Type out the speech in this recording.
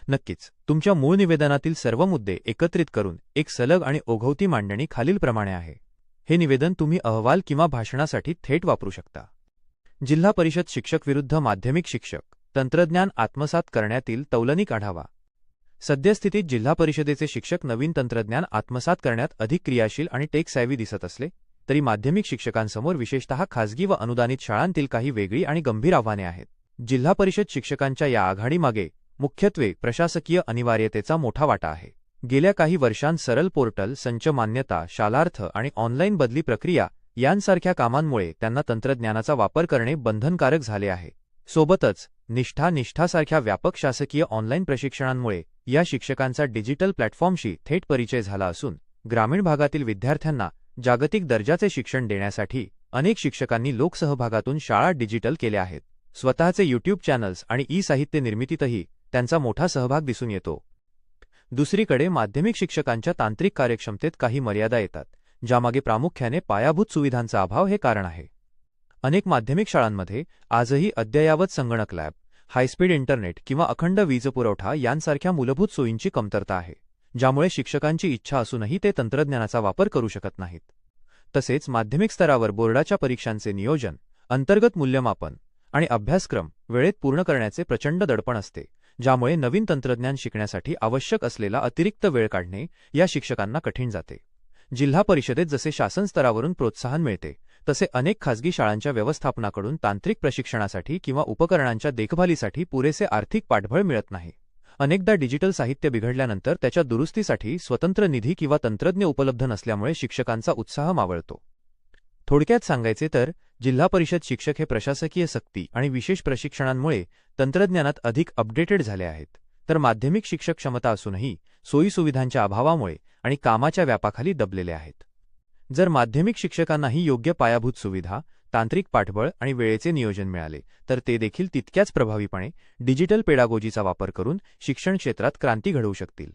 नक्कीच. तुमच्या मूळ निवेदनातील सर्व मुद्दे एकत्रित करून एक सलग आणि ओघवती मांडणी खालीलप्रमाणे आहे. हे निवेदन तुम्ही अहवाल किंवा भाषणासाठी थेट वापरू शकता. जिल्हा परिषद शिक्षक विरुद्ध माध्यमिक शिक्षक, तंत्रज्ञान आत्मसात करण्यातील तौलनिक आढावा. सद्यस्थितीत जिल्हा परिषदेचे शिक्षक नवीन तंत्रज्ञान आत्मसात करण्यात अधिक क्रियाशील आणि टेक सॅव्ही दिसत असले तरी माध्यमिक शिक्षकांसमोर विशेषतः खासगी व अनुदानित शाळांतील काही वेगळी आणि गंभीर आव्हाने आहेत. जिल्हा परिषद शिक्षकांच्या या आघाडीमागे मुख्यत्वे प्रशासकीय अनिवार्यतेचा मोठा वाटा आहे. गेल्या काही वर्षांत सरल पोर्टल, संच मान्यता, शालार्थ आणि ऑनलाईन बदली प्रक्रिया यांसारख्या कामांमुळे त्यांना तंत्रज्ञानाचा वापर करणे बंधनकारक झाले आहे. सोबतच निष्ठासारख्या व्यापक शासकीय ऑनलाईन प्रशिक्षणांमुळे या शिक्षकांचा डिजिटल प्लॅटफॉर्मशी थेट परिचय झाला असून ग्रामीण भागातील विद्यार्थ्यांना जागतिक दर्जाचे शिक्षण देण्यासाठी अनेक शिक्षकांनी लोकसहभागातून शाळा डिजिटल केल्या आहेत. स्वतःचे यूट्यूब चॅनल्स आणि ई-साहित्य निर्मितीतही त्यांचा मोठा सहभाग दिसून येतो. दुसरीकडे माध्यमिक शिक्षकांच्या तांत्रिक कार्यक्षमतेत काही मर्यादा येतात, ज्यामागे प्रामुख्याने पायाभूत सुविधांचा अभाव हे कारण आहे. अनेक माध्यमिक शाळांमध्ये आजही अद्ययावत संगणक लॅब, हायस्पीड इंटरनेट किंवा अखंड वीजपुरवठा यांसारख्या मूलभूत सोयींची कमतरता आहे, ज्यामुळे शिक्षकांची इच्छा असूनही ते तंत्रज्ञानाचा वापर करू शकत नाहीत. तसेच माध्यमिक स्तरावर बोर्डाच्या परीक्षांचे नियोजन, अंतर्गत मूल्यमापन आणि अभ्यासक्रम वेळेत पूर्ण करण्याचे प्रचंड दडपण असते, ज्यामुळे नवीन तंत्रज्ञान शिकण्यासाठी आवश्यक असलेला अतिरिक्त वेळ काढणे या शिक्षकांना कठीण जाते. जिल्हा परिषदेत जसे शासन स्तरावरून प्रोत्साहन मिळते, तसे अनेक खासगी शाळांच्या व्यवस्थापनाकडून तांत्रिक प्रशिक्षणासाठी किंवा उपकरणांच्या देखभालीसाठी पुरेसे आर्थिक पाठबळ मिळत नाही. अनेकदा डिजिटल साहित्य बिघडल्यानंतर त्याच्या दुरुस्तीसाठी स्वतंत्र निधी किंवा तंत्रज्ञ उपलब्ध नसल्यामुळे शिक्षकांचा उत्साह मावळतो. थोडक्यात सांगायचे तर जिल्हा परिषद शिक्षक हे प्रशासकीय सक्ती आणि विशेष प्रशिक्षणांमुळे तंत्रज्ञानात अधिक अपडेटेड झाले आहेत, तर माध्यमिक शिक्षक क्षमता असूनही सोयीसुविधांच्या अभावामुळे आणि कामाच्या व्यापाखाली दबलेले आहेत. जर माध्यमिक शिक्षकांनाही योग्य पायाभूत सुविधा, तांत्रिक पाठबळ आणि वेळेचे नियोजन मिळाले तर ते देखील तितक्याच प्रभावीपणे डिजिटल पेडागोजीचा वापर करून शिक्षण क्षेत्रात क्रांती घडवू शकतील.